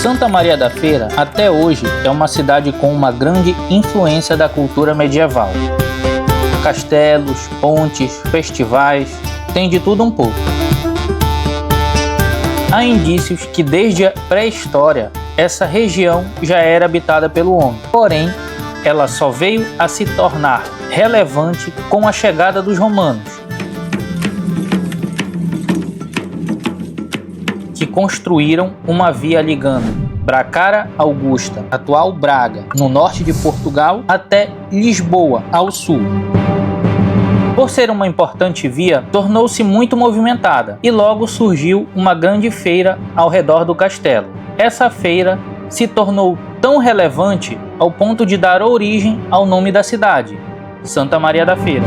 Santa Maria da Feira, até hoje, é uma cidade com uma grande influência da cultura medieval. Castelos, pontes, festivais, tem de tudo um pouco. Há indícios que desde a pré-história, essa região já era habitada pelo homem. Porém, ela só veio a se tornar relevante com a chegada dos romanos, que construíram uma via ligando Bracara Augusta, atual Braga, no norte de Portugal, até Lisboa, ao sul. Por ser uma importante via, tornou-se muito movimentada e logo surgiu uma grande feira ao redor do castelo. Essa feira se tornou tão relevante ao ponto de dar origem ao nome da cidade, Santa Maria da Feira.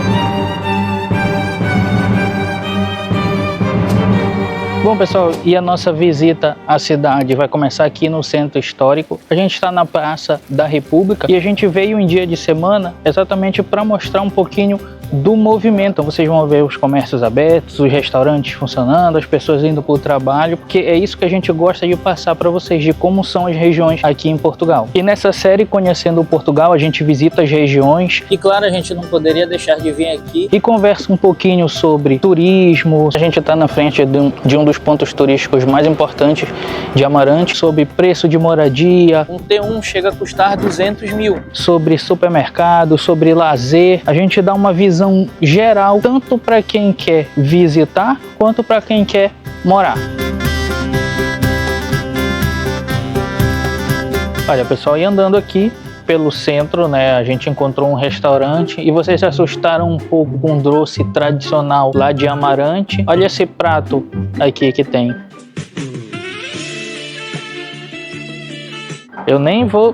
Bom, pessoal, e a nossa visita à cidade vai começar aqui no Centro Histórico. A gente está na Praça da República e a gente veio em dia de semana exatamente para mostrar um pouquinho do movimento. Então vocês vão ver os comércios abertos, os restaurantes funcionando, as pessoas indo para o trabalho, porque é isso que a gente gosta de passar para vocês, de como são as regiões aqui em Portugal. E nessa série Conhecendo Portugal, a gente visita as regiões e, claro, a gente não poderia deixar de vir aqui e conversa um pouquinho sobre turismo. A gente está na frente de um dos pontos turísticos mais importantes de Amarante, sobre preço de moradia. Um T1 chega a custar 200 mil. Sobre supermercado, sobre lazer. A gente dá uma visão geral, tanto para quem quer visitar, quanto para quem quer morar. Olha, pessoal, e andando aqui pelo centro, né, a gente encontrou um restaurante e vocês se assustaram um pouco com o doce tradicional lá de Amarante. Olha esse prato aqui que tem. Eu nem vou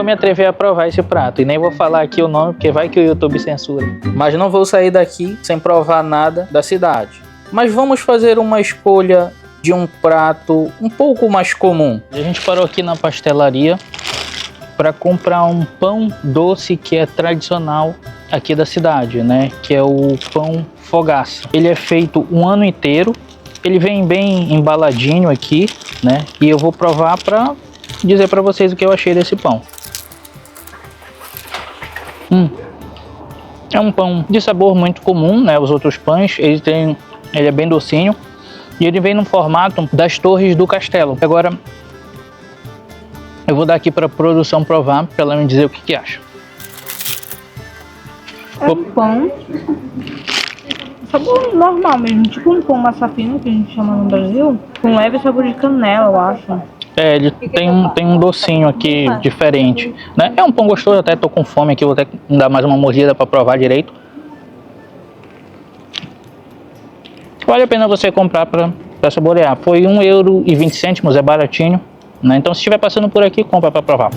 me atrever a provar esse prato e nem vou falar aqui o nome, porque vai que o YouTube censura. Mas não vou sair daqui sem provar nada da cidade. Mas vamos fazer uma escolha de um prato um pouco mais comum. A gente parou aqui na pastelaria para comprar um pão doce que é tradicional aqui da cidade, né? Que é o pão Fogaça. Ele é feito um ano inteiro. Ele vem bem embaladinho aqui, né? E eu vou provar para dizer para vocês o que eu achei desse pão. É um pão de sabor muito comum, né? Os outros pães, ele é bem docinho e ele vem no formato das torres do castelo. Agora eu vou dar aqui para a produção provar, para ela me dizer o que acha. É um pão, sabor normal mesmo, tipo um pão massa fina que a gente chama no Brasil, com leve sabor de canela, eu acho. É, ele tem um docinho aqui diferente, né? É um pão gostoso, até tô com fome aqui, vou até dar mais uma mordida para provar direito. Vale a pena você comprar para saborear. Foi €1,20, é baratinho, né? Então se estiver passando por aqui, compra para provar.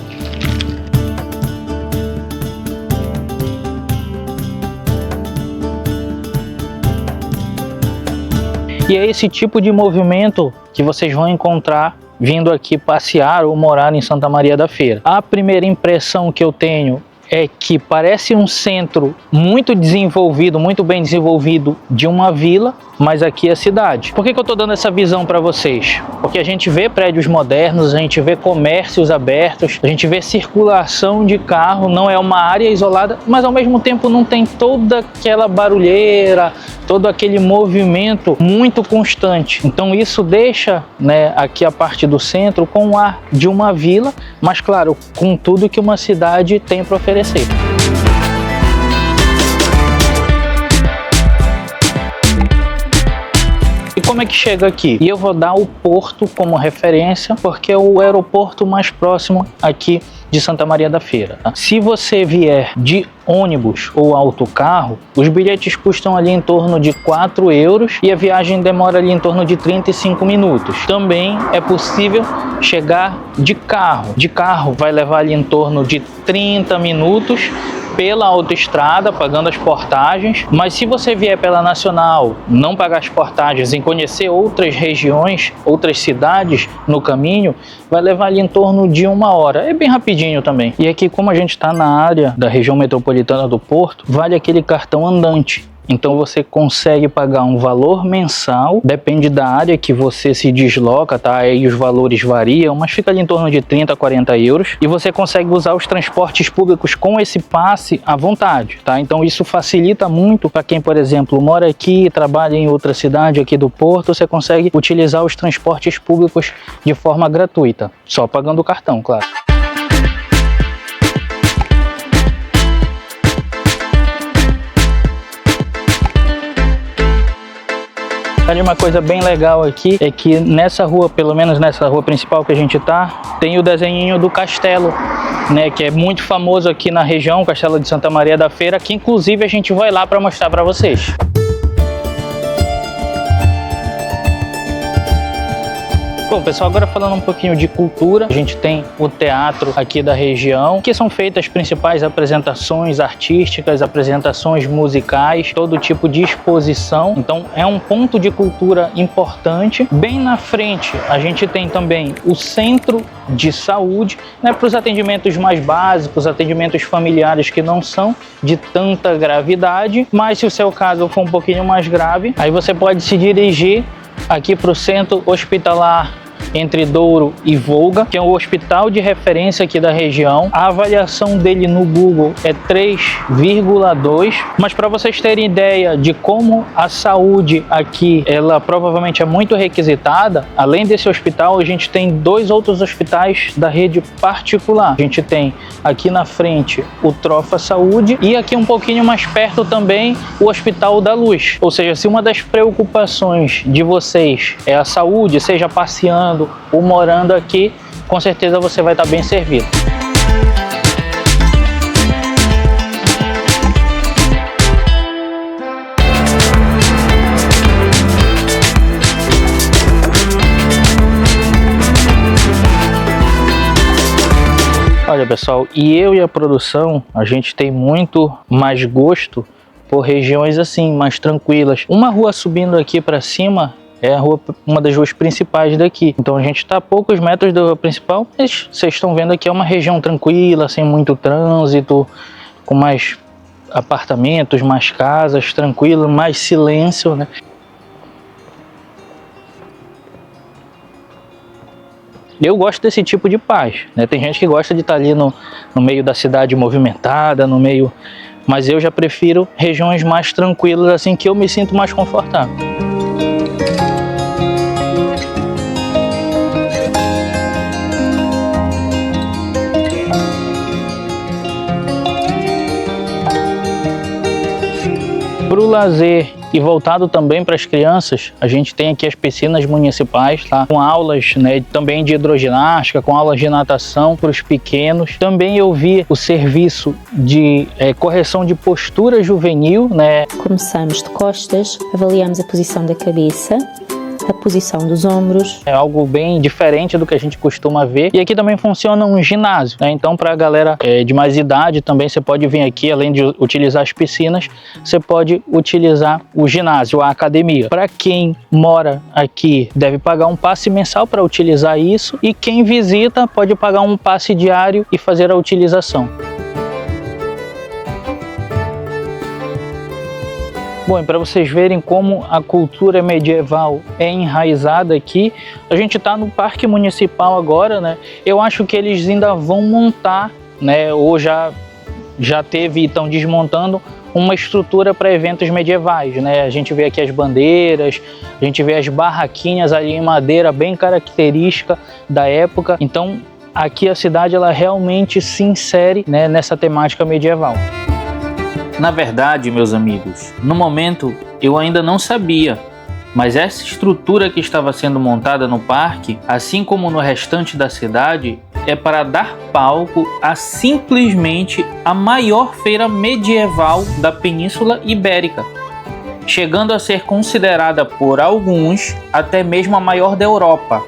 E é esse tipo de movimento que vocês vão encontrar vindo aqui passear ou morar em Santa Maria da Feira. A primeira impressão que eu tenho é que parece um centro muito desenvolvido, muito bem desenvolvido de uma vila, mas aqui é cidade. Por que eu estou dando essa visão para vocês? Porque a gente vê prédios modernos, a gente vê comércios abertos, a gente vê circulação de carro, não é uma área isolada, mas ao mesmo tempo não tem toda aquela barulheira, todo aquele movimento muito constante. Então isso deixa, né, aqui a parte do centro com o ar de uma vila, mas claro, com tudo que uma cidade tem para oferecer. E como é que chega aqui? E eu vou dar o porto como referência, porque é o aeroporto mais próximo aqui de Santa Maria da Feira. Tá? Se você vier de ônibus ou autocarro, os bilhetes custam ali em torno de €4 e a viagem demora ali em torno de 35 minutos. Também é possível chegar de carro. De carro vai levar ali em torno de 30 minutos pela autoestrada, pagando as portagens, mas se você vier pela Nacional, não pagar as portagens e conhecer outras regiões, outras cidades no caminho, vai levar ali em torno de 1 hora. É bem rapidinho também. E aqui, como a gente está na área da região metropolitana do Porto, vale aquele cartão andante. Então você consegue pagar um valor mensal, depende da área que você se desloca, tá? Aí os valores variam, mas fica ali em torno de 30 a 40 euros. E você consegue usar os transportes públicos com esse passe à vontade, tá? Então isso facilita muito para quem, por exemplo, mora aqui, trabalha em outra cidade aqui do Porto, você consegue utilizar os transportes públicos de forma gratuita, só pagando o cartão, claro. Ali uma coisa bem legal aqui é que nessa rua, pelo menos nessa rua principal que a gente tá, tem o desenhinho do castelo, né, que é muito famoso aqui na região, o Castelo de Santa Maria da Feira, que inclusive a gente vai lá para mostrar para vocês. Bom, pessoal, agora falando um pouquinho de cultura, a gente tem o teatro aqui da região, que são feitas as principais apresentações artísticas, apresentações musicais, todo tipo de exposição. Então é um ponto de cultura importante. Bem na frente a gente tem também o centro de saúde, né, para os atendimentos mais básicos, atendimentos familiares que não são de tanta gravidade, mas se o seu caso for um pouquinho mais grave, aí você pode se dirigir aqui para o centro hospitalar entre Douro e Volga, que é um hospital de referência aqui da região. A avaliação dele no Google é 3,2, mas para vocês terem ideia de como a saúde aqui, ela provavelmente é muito requisitada, além desse hospital, a gente tem dois outros hospitais da rede particular. A gente tem aqui na frente o Trofa Saúde e aqui um pouquinho mais perto também o Hospital da Luz. Ou seja, se uma das preocupações de vocês é a saúde, seja passeando ou morando aqui, com certeza você vai estar bem servido. Olha, pessoal, e eu e a produção, a gente tem muito mais gosto por regiões assim, mais tranquilas. Uma rua subindo aqui para cima é uma das ruas principais daqui. Então a gente está a poucos metros da rua principal, mas vocês estão vendo aqui é uma região tranquila, sem muito trânsito, com mais apartamentos, mais casas, tranquilo, mais silêncio, né? Eu gosto desse tipo de paz, né? Tem gente que gosta de estar ali no meio da cidade movimentada, no meio... Mas eu já prefiro regiões mais tranquilas, assim, que eu me sinto mais confortável. Para o lazer e voltado também para as crianças, a gente tem aqui as piscinas municipais, tá? Com aulas, né, também de hidroginástica, com aulas de natação para os pequenos. Também eu vi o serviço de correção de postura juvenil, né? Começamos de costas, avaliamos a posição da cabeça, a posição dos ombros. É algo bem diferente do que a gente costuma ver. E aqui também funciona um ginásio, né? Então para a galera de mais idade também você pode vir aqui, além de utilizar as piscinas, você pode utilizar o ginásio, a academia. Para quem mora aqui, deve pagar um passe mensal para utilizar isso, e quem visita pode pagar um passe diário e fazer a utilização. Bom, e para vocês verem como a cultura medieval é enraizada aqui, a gente está no Parque Municipal agora, né? Eu acho que eles ainda vão montar, né? Ou já teve e estão desmontando uma estrutura para eventos medievais, né? A gente vê aqui as bandeiras, a gente vê as barraquinhas ali em madeira, bem característica da época. Então, aqui a cidade ela realmente se insere, né, nessa temática medieval. Na verdade, meus amigos, no momento eu ainda não sabia, mas essa estrutura que estava sendo montada no parque, assim como no restante da cidade, é para dar palco a simplesmente a maior feira medieval da Península Ibérica, chegando a ser considerada por alguns até mesmo a maior da Europa.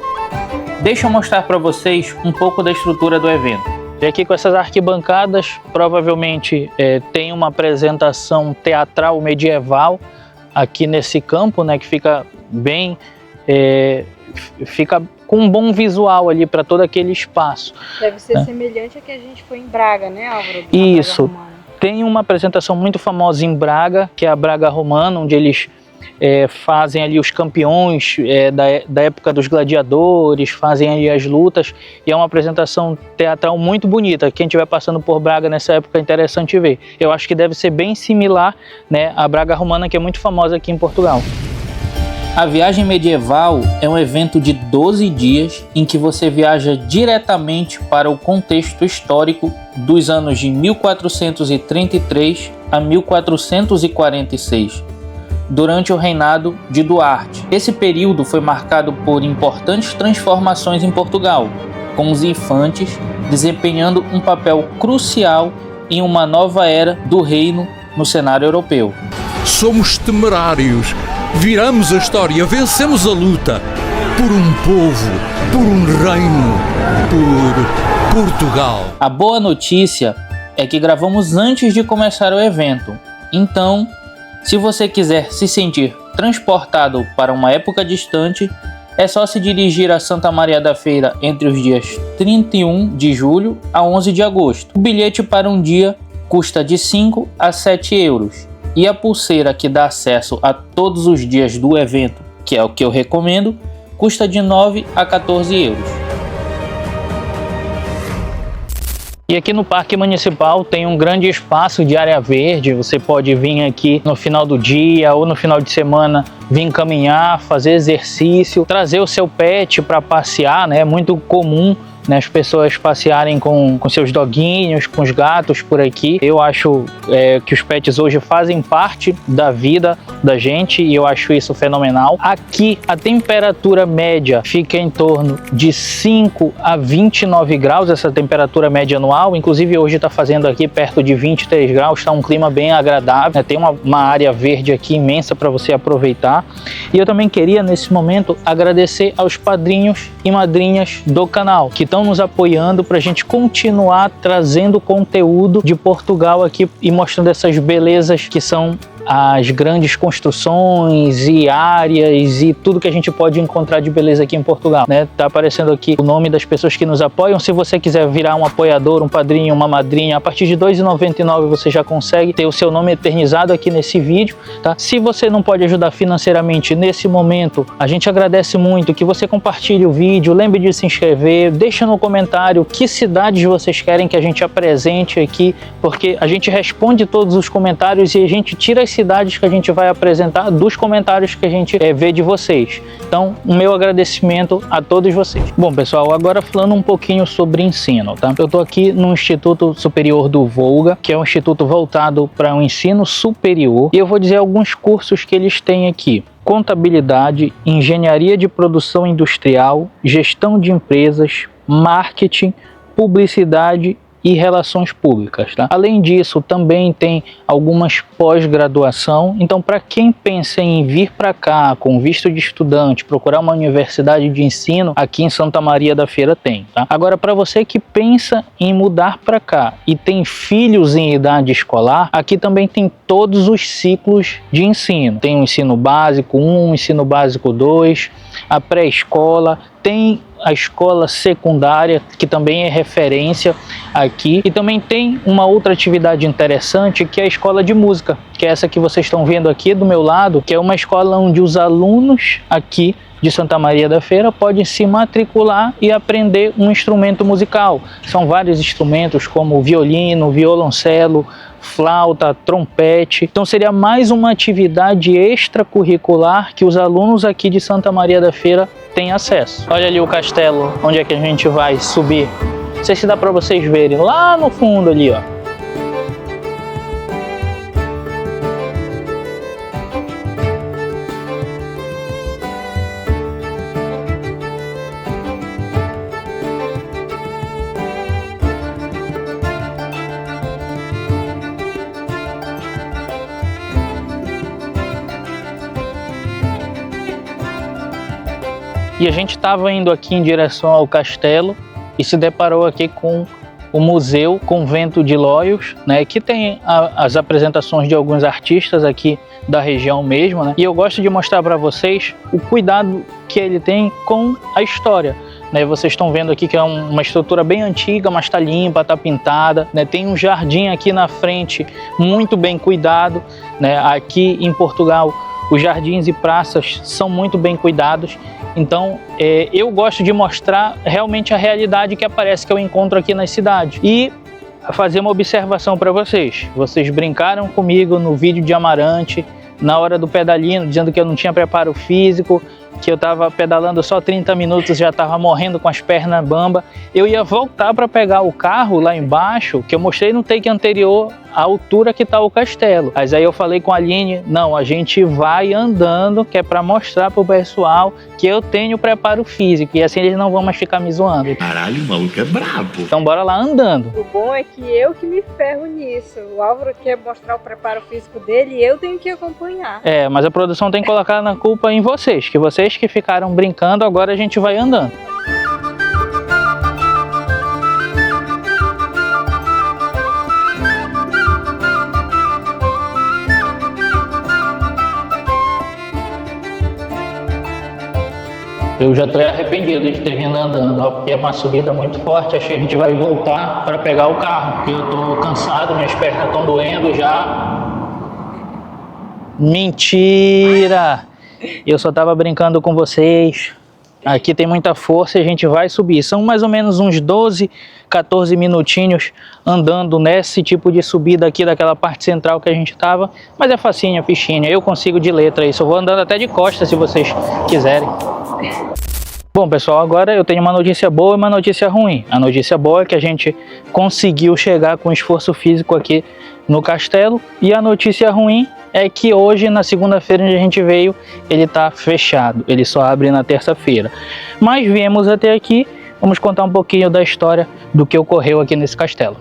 Deixa eu mostrar para vocês um pouco da estrutura do evento. E aqui com essas arquibancadas, provavelmente tem uma apresentação teatral medieval aqui nesse campo, né, que fica bem, fica com um bom visual ali para todo aquele espaço. Deve ser semelhante a que a gente foi em Braga, né, Álvaro? Isso. Tem uma apresentação muito famosa em Braga, que é a Braga Romana, onde eles fazem ali os campeões da época dos gladiadores, fazem ali as lutas, e é uma apresentação teatral muito bonita. Quem estiver passando por Braga nessa época é interessante ver. Eu acho que deve ser bem similar, né, à Braga Romana, que é muito famosa aqui em Portugal. A viagem medieval é um evento de 12 dias em que você viaja diretamente para o contexto histórico dos anos de 1433 a 1446, durante o reinado de Duarte. Esse período foi marcado por importantes transformações em Portugal, com os infantes desempenhando um papel crucial em uma nova era do reino no cenário europeu. Somos temerários. Viramos a história, vencemos a luta por um povo, por um reino, por Portugal. A boa notícia é que gravamos antes de começar o evento, então, se você quiser se sentir transportado para uma época distante, é só se dirigir a Santa Maria da Feira entre os dias 31 de julho a 11 de agosto. O bilhete para um dia custa de 5 a 7 euros. E a pulseira que dá acesso a todos os dias do evento, que é o que eu recomendo, custa de 9 a 14 euros. E aqui no Parque Municipal tem um grande espaço de área verde. Você pode vir aqui no final do dia ou no final de semana, vir caminhar, fazer exercício, trazer o seu pet para passear, né? É muito comum, né, as pessoas passearem com seus doguinhos, com os gatos por aqui. Eu acho que os pets hoje fazem parte da vida da gente e eu acho isso fenomenal. Aqui a temperatura média fica em torno de 5 a 29 graus, essa temperatura média anual. Inclusive hoje está fazendo aqui perto de 23 graus, está um clima bem agradável, né? Tem uma área verde aqui imensa para você aproveitar. E eu também queria nesse momento agradecer aos padrinhos e madrinhas do canal, que estão nos apoiando para a gente continuar trazendo conteúdo de Portugal aqui e mostrando essas belezas que são as grandes construções e áreas e tudo que a gente pode encontrar de beleza aqui em Portugal, né? Tá aparecendo aqui o nome das pessoas que nos apoiam. Se você quiser virar um apoiador, um padrinho, uma madrinha, a partir de R$ 2,99 você já consegue ter o seu nome eternizado aqui nesse vídeo, tá? Se você não pode ajudar financeiramente nesse momento, a gente agradece muito que você compartilhe o vídeo, lembre de se inscrever, deixa no comentário que cidades vocês querem que a gente apresente aqui, porque a gente responde todos os comentários e a gente tira as cidades que a gente vai apresentar dos comentários que a gente vê de vocês. Então, o meu agradecimento a todos vocês. Bom, pessoal, agora falando um pouquinho sobre ensino, tá? Eu tô aqui no Instituto Superior do Volga, que é um instituto voltado para o ensino superior, e eu vou dizer alguns cursos que eles têm aqui: contabilidade, engenharia de produção industrial, gestão de empresas, marketing, publicidade e relações públicas, tá? Além disso, também tem algumas pós-graduação. Então, para quem pensa em vir para cá com visto de estudante, procurar uma universidade de ensino, aqui em Santa Maria da Feira tem, tá? Agora, para você que pensa em mudar para cá e tem filhos em idade escolar, aqui também tem todos os ciclos de ensino. Tem o ensino básico 1, ensino básico 2, a pré-escola, tem a escola secundária, que também é referência aqui, e também tem uma outra atividade interessante, que é a escola de música, que é essa que vocês estão vendo aqui do meu lado, que é uma escola onde os alunos aqui de Santa Maria da Feira podem se matricular e aprender um instrumento musical. São vários instrumentos como violino, violoncelo, flauta, trompete. Então seria mais uma atividade extracurricular que os alunos aqui de Santa Maria da Feira têm acesso. Olha ali o castelo, onde é que a gente vai subir. Não sei se dá para vocês verem, lá no fundo ali, ó. E a gente estava indo aqui em direção ao castelo e se deparou aqui com o Museu Convento de Lóios, né, que tem as apresentações de alguns artistas aqui da região mesmo, né? E eu gosto de mostrar para vocês o cuidado que ele tem com a história, né? Vocês estão vendo aqui que é uma estrutura bem antiga, mas está limpa, está pintada, né? Tem um jardim aqui na frente muito bem cuidado, né? Aqui em Portugal os jardins e praças são muito bem cuidados. Então eu gosto de mostrar realmente a realidade que aparece, que eu encontro aqui nas cidades. E fazer uma observação para vocês. Vocês brincaram comigo no vídeo de Amarante, na hora do pedalino, dizendo que eu não tinha preparo físico, que eu estava pedalando só 30 minutos, já estava morrendo com as pernas bamba. Eu ia voltar para pegar o carro lá embaixo, que eu mostrei no take anterior, a altura que está o castelo. Mas aí eu falei com a Aline, não, a gente vai andando, que é para mostrar para o pessoal que eu tenho preparo físico, e assim eles não vão mais ficar me zoando. Caralho, o maluco é brabo. Então bora lá andando. O bom é que eu que me ferro nisso. O Álvaro quer mostrar o preparo físico dele e eu tenho que acompanhar. Mas a produção tem que colocar na culpa em vocês, que vocês que ficaram brincando, agora a gente vai andando. Eu já estou arrependido de ter vindo andando, ó, porque é uma subida muito forte. Acho que a gente vai voltar para pegar o carro, porque eu estou cansado, minhas pernas estão doendo já. Mentira! Eu só estava brincando com vocês. Aqui tem muita força e a gente vai subir. São mais ou menos uns 12, 14 minutinhos andando nesse tipo de subida aqui daquela parte central que a gente estava. Mas é facinho, fichinha. Eu consigo de letra isso. Eu vou andando até de costas se vocês quiserem. Bom, pessoal, agora eu tenho uma notícia boa e uma notícia ruim. A notícia boa é que a gente conseguiu chegar com esforço físico aqui no castelo. E a notícia ruim é que hoje, na segunda-feira onde a gente veio, ele está fechado. Ele só abre na terça-feira. Mas viemos até aqui, vamos contar um pouquinho da história do que ocorreu aqui nesse castelo.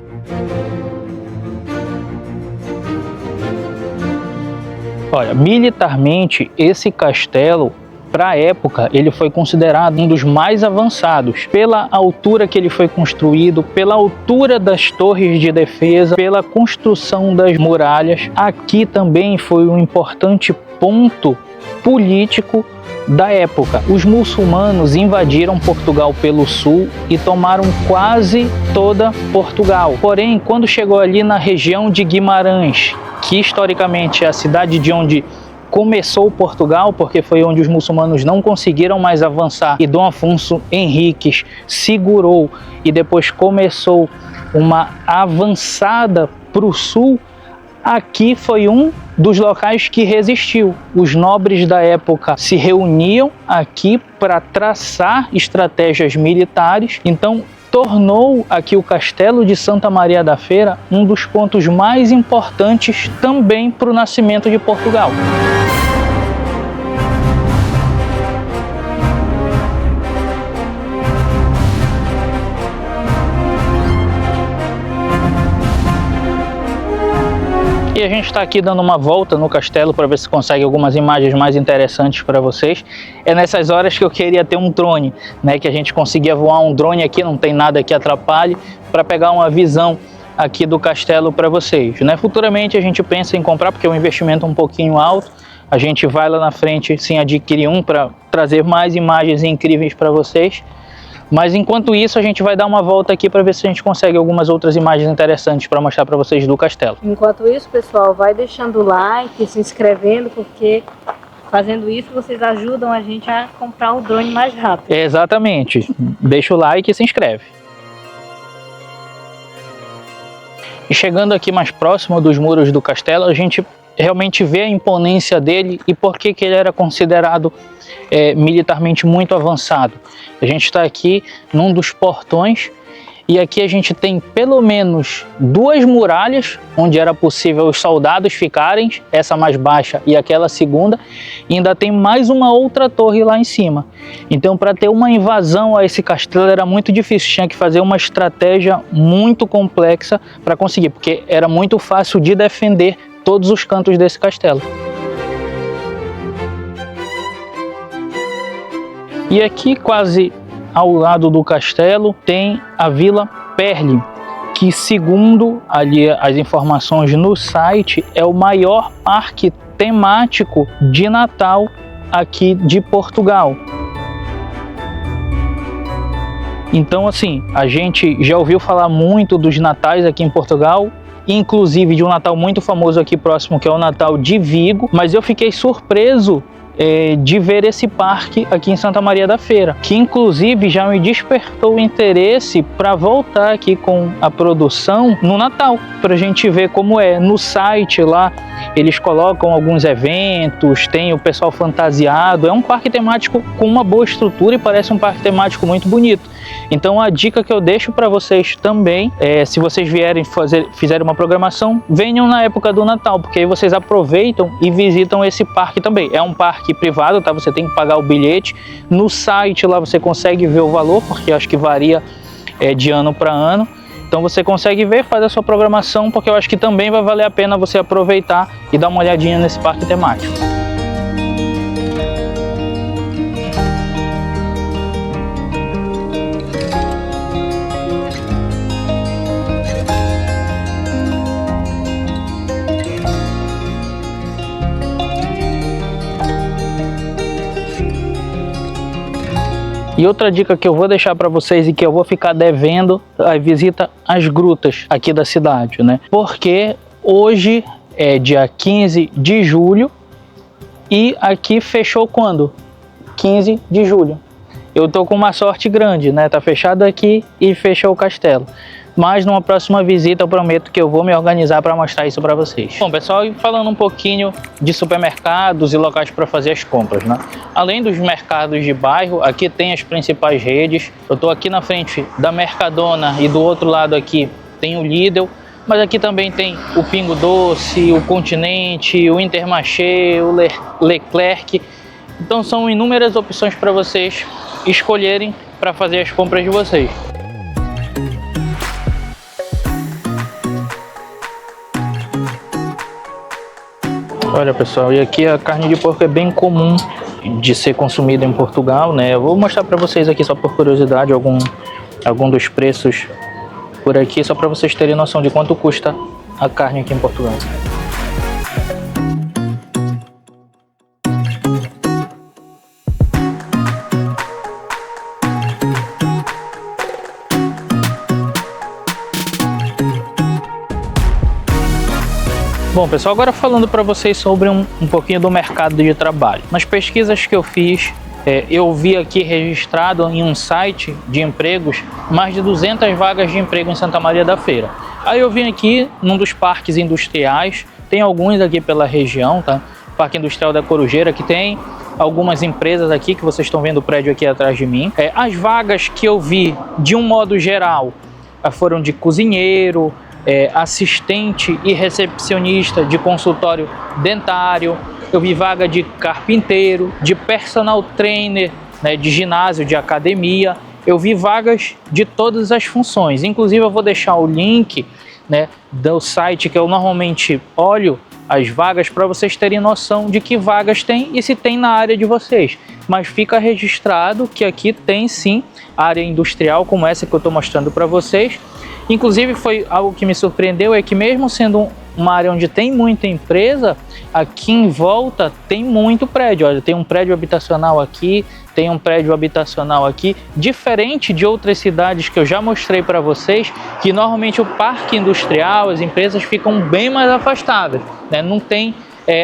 Olha, militarmente, esse castelo, para a época, ele foi considerado um dos mais avançados, pela altura que ele foi construído, pela altura das torres de defesa, pela construção das muralhas. Aqui também foi um importante ponto político da época. Os muçulmanos invadiram Portugal pelo sul e tomaram quase toda Portugal. Porém, quando chegou ali na região de Guimarães, que historicamente é a cidade de onde começou Portugal, porque foi onde os muçulmanos não conseguiram mais avançar e Dom Afonso Henriques segurou e depois começou uma avançada para o sul. Aqui foi um dos locais que resistiu. Os nobres da época se reuniam aqui para traçar estratégias militares, então tornou aqui o Castelo de Santa Maria da Feira um dos pontos mais importantes também para o nascimento de Portugal. E a gente está aqui dando uma volta no castelo para ver se consegue algumas imagens mais interessantes para vocês. É nessas horas que eu queria ter um drone, né? Que a gente conseguia voar um drone aqui, não tem nada que atrapalhe, para pegar uma visão aqui do castelo para vocês, né? Futuramente a gente pensa em comprar, porque é um investimento um pouquinho alto. A gente vai lá na frente sim adquirir um para trazer mais imagens incríveis para vocês. Mas enquanto isso, a gente vai dar uma volta aqui para ver se a gente consegue algumas outras imagens interessantes para mostrar para vocês do castelo. Enquanto isso, pessoal, vai deixando o like, se inscrevendo, porque fazendo isso vocês ajudam a gente a comprar o drone mais rápido. Exatamente. Deixa o like e se inscreve. E chegando aqui mais próximo dos muros do castelo, a gente realmente vê a imponência dele e por que ele era considerado militarmente muito avançado. A gente está aqui num dos portões e aqui a gente tem pelo menos duas muralhas onde era possível os soldados ficarem, essa mais baixa e aquela segunda, e ainda tem mais uma outra torre lá em cima. Então, para ter uma invasão a esse castelo era muito difícil, tinha que fazer uma estratégia muito complexa para conseguir, porque era muito fácil de defender todos os cantos desse castelo. E aqui, quase ao lado do castelo, tem a Vila Perli, que segundo ali as informações no site, é o maior parque temático de Natal aqui de Portugal. Então, assim, a gente já ouviu falar muito dos natais aqui em Portugal, inclusive de um Natal muito famoso aqui próximo, que é o Natal de Vigo, mas eu fiquei surpreso de ver esse parque aqui em Santa Maria da Feira, que inclusive já me despertou o interesse para voltar aqui com a produção no Natal, para a gente ver como é. No site lá eles colocam alguns eventos, tem o pessoal fantasiado, é um parque temático com uma boa estrutura e parece um parque temático muito bonito. Então a dica que eu deixo para vocês também se vocês fizerem uma programação, venham na época do Natal, porque aí vocês aproveitam e visitam esse parque também. É um parque privado, tá? Você tem que pagar o bilhete. No site lá você consegue ver o valor, porque acho que varia de ano para ano. Então você consegue ver, faz a sua programação, porque eu acho que também vai valer a pena você aproveitar e dar uma olhadinha nesse parque temático. E outra dica que eu vou deixar para vocês e que eu vou ficar devendo a visita às grutas aqui da cidade, né? Porque hoje é dia 15 de julho e aqui fechou quando? 15 de julho. Eu tô com uma sorte grande, né? Tá fechado aqui e fechou o castelo. Mas numa próxima visita eu prometo que eu vou me organizar para mostrar isso para vocês. Bom, pessoal, e falando um pouquinho de supermercados e locais para fazer as compras, né? Além dos mercados de bairro, aqui tem as principais redes. Eu estou aqui na frente da Mercadona e do outro lado aqui tem o Lidl. Mas aqui também tem o Pingo Doce, o Continente, o Intermarché, o Leclerc. Então são inúmeras opções para vocês escolherem para fazer as compras de vocês. Olha, pessoal, e aqui a carne de porco é bem comum de ser consumida em Portugal, né? Eu vou mostrar para vocês aqui só por curiosidade algum dos preços por aqui, só para vocês terem noção de quanto custa a carne aqui em Portugal. Bom, pessoal, agora falando para vocês sobre um pouquinho do mercado de trabalho. Nas pesquisas que eu fiz, eu vi aqui registrado em um site de empregos mais de 200 vagas de emprego em Santa Maria da Feira. Aí eu vim aqui num dos parques industriais, tem alguns aqui pela região, tá? Parque Industrial da Corujeira, que tem algumas empresas aqui, que vocês estão vendo o prédio aqui atrás de mim. As vagas que eu vi, de um modo geral, foram de cozinheiro, assistente e recepcionista de consultório dentário. Eu vi vaga de carpinteiro, de personal trainer, né, de ginásio, de academia. Eu vi vagas de todas as funções. Inclusive eu vou deixar o link, né, do site que eu normalmente olho as vagas para vocês terem noção de que vagas tem e se tem na área de vocês. Mas fica registrado que aqui tem sim área industrial como essa que eu estou mostrando para vocês. Inclusive foi algo que me surpreendeu, é que mesmo sendo uma área onde tem muita empresa, aqui em volta tem muito prédio. Olha, tem um prédio habitacional aqui, tem um prédio habitacional aqui, diferente de outras cidades que eu já mostrei para vocês, que normalmente o parque industrial, as empresas ficam bem mais afastadas, né? Não tem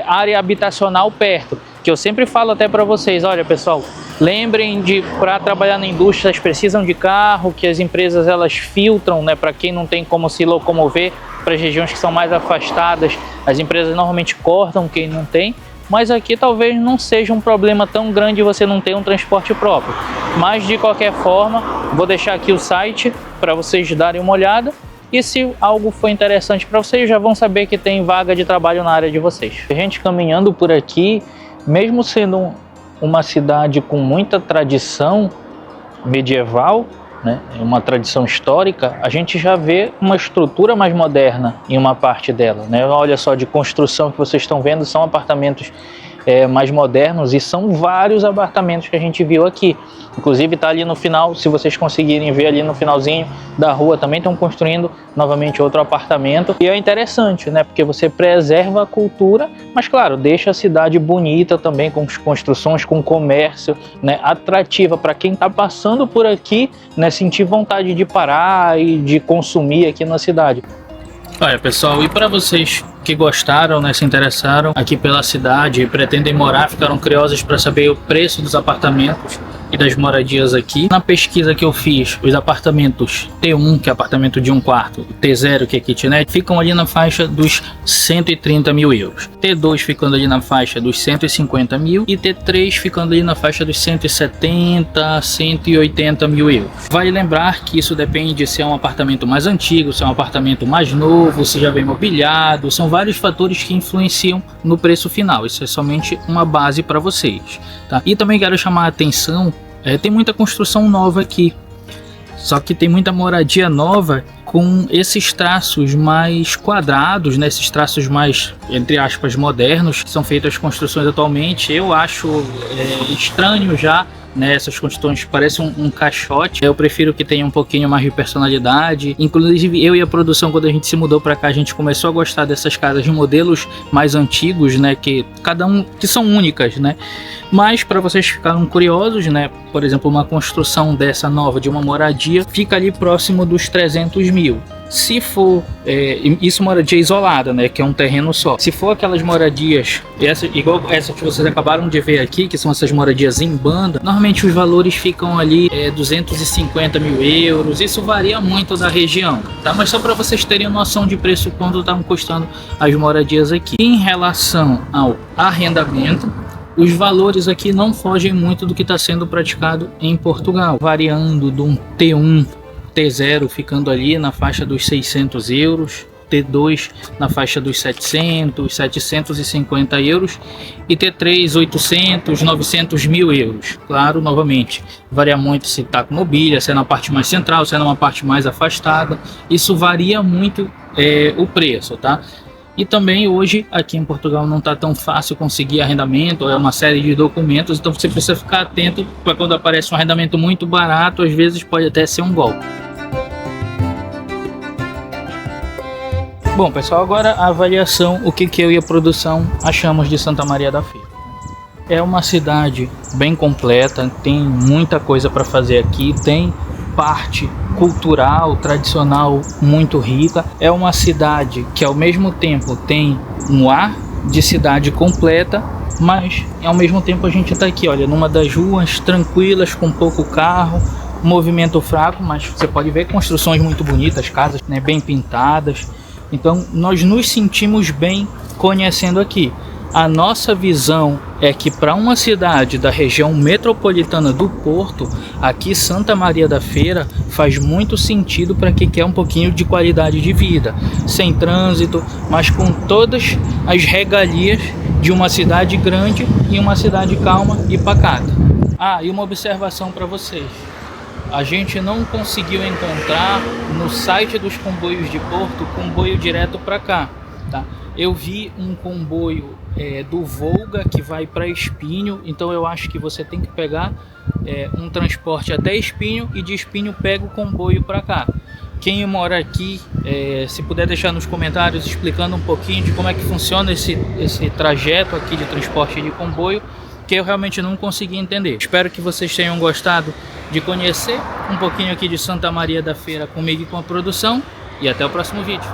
área habitacional perto. Que eu sempre falo até para vocês, olha pessoal, lembrem de, para trabalhar na indústria, elas precisam de carro, que as empresas elas filtram, né, para quem não tem como se locomover, para as regiões que são mais afastadas, as empresas normalmente cortam quem não tem, mas aqui talvez não seja um problema tão grande você não ter um transporte próprio. Mas de qualquer forma, vou deixar aqui o site para vocês darem uma olhada. E se algo for interessante para vocês, já vão saber que tem vaga de trabalho na área de vocês. A gente caminhando por aqui, mesmo sendo uma cidade com muita tradição medieval, né, uma tradição histórica, a gente já vê uma estrutura mais moderna em uma parte dela, né? Olha só, de construção que vocês estão vendo, são apartamentos mais modernos, e são vários apartamentos que a gente viu aqui. Inclusive está ali no final, se vocês conseguirem ver ali no finalzinho da rua, também estão construindo novamente outro apartamento. E é interessante, né? Porque você preserva a cultura, mas claro, deixa a cidade bonita também, com construções, com comércio, né? Atrativa para quem está passando por aqui, né? Sentir vontade de parar e de consumir aqui na cidade. Olha, pessoal, e para vocês que gostaram, né, se interessaram aqui pela cidade e pretendem morar, ficaram curiosos para saber o preço dos apartamentos e das moradias aqui. Na pesquisa que eu fiz, os apartamentos T1, que é apartamento de 1 quarto, T0, que é kitnet, ficam ali na faixa dos 130 mil euros. T2 ficando ali na faixa dos 150 mil e T3 ficando ali na faixa dos 170, 180 mil euros. Vale lembrar que isso depende se é um apartamento mais antigo, se é um apartamento mais novo, se já vem mobiliado, são vários fatores que influenciam no preço final. Isso é somente uma base para vocês, tá? E também quero chamar a atenção, tem muita construção nova aqui, só que tem muita moradia nova com esses traços mais quadrados, né? Esses traços mais, entre aspas, modernos, que são feitas as construções atualmente. Eu acho estranho já, né? Essas construções parecem um caixote. Eu prefiro que tenha um pouquinho mais de personalidade. Inclusive eu e a produção, quando a gente se mudou para cá, a gente começou a gostar dessas casas de modelos mais antigos, né? Que cada um, que são únicas, né? Mas para vocês ficarem curiosos, né? Por exemplo, uma construção dessa nova de uma moradia fica ali próximo dos 300 mil. Se for, isso moradia isolada, né, que é um terreno só. Se for aquelas moradias, igual essa que vocês acabaram de ver aqui, que são essas moradias em banda, normalmente os valores ficam ali 250 mil euros. Isso varia muito da região, tá? Mas só para vocês terem noção de preço quando estão custando as moradias aqui. Em relação ao arrendamento, os valores aqui não fogem muito do que está sendo praticado em Portugal, variando de um T1, T0 ficando ali na faixa dos 600 euros, T2 na faixa dos 700, 750 euros e T3 800, 900 mil euros. Claro, novamente, varia muito se está com mobília, se é na parte mais central, se é numa parte mais afastada. Isso varia muito o preço, tá? E também hoje aqui em Portugal não está tão fácil conseguir arrendamento, é uma série de documentos, então você precisa ficar atento para quando aparece um arrendamento muito barato, às vezes pode até ser um golpe. Bom, pessoal, agora a avaliação, o que eu e a produção achamos de Santa Maria da Feira. É uma cidade bem completa, tem muita coisa para fazer aqui, tem parte cultural, tradicional muito rica. É uma cidade que ao mesmo tempo tem um ar de cidade completa, mas ao mesmo tempo a gente está aqui, olha, numa das ruas tranquilas, com pouco carro, movimento fraco, mas você pode ver construções muito bonitas, casas, né, bem pintadas. Então nós nos sentimos bem conhecendo aqui. A nossa visão é que para uma cidade da região metropolitana do Porto, aqui Santa Maria da Feira faz muito sentido para quem quer um pouquinho de qualidade de vida, sem trânsito, mas com todas as regalias de uma cidade grande e uma cidade calma e pacata. E uma observação para vocês. A gente não conseguiu encontrar no site dos comboios de Porto comboio direto para cá, tá? Eu vi um comboio do Volga que vai para Espinho, então eu acho que você tem que pegar um transporte até Espinho e de Espinho pega o comboio para cá. Quem mora aqui, se puder deixar nos comentários explicando um pouquinho de como é que funciona esse trajeto aqui de transporte de comboio, que eu realmente não consegui entender. Espero que vocês tenham gostado de conhecer um pouquinho aqui de Santa Maria da Feira comigo e com a produção, e até o próximo vídeo.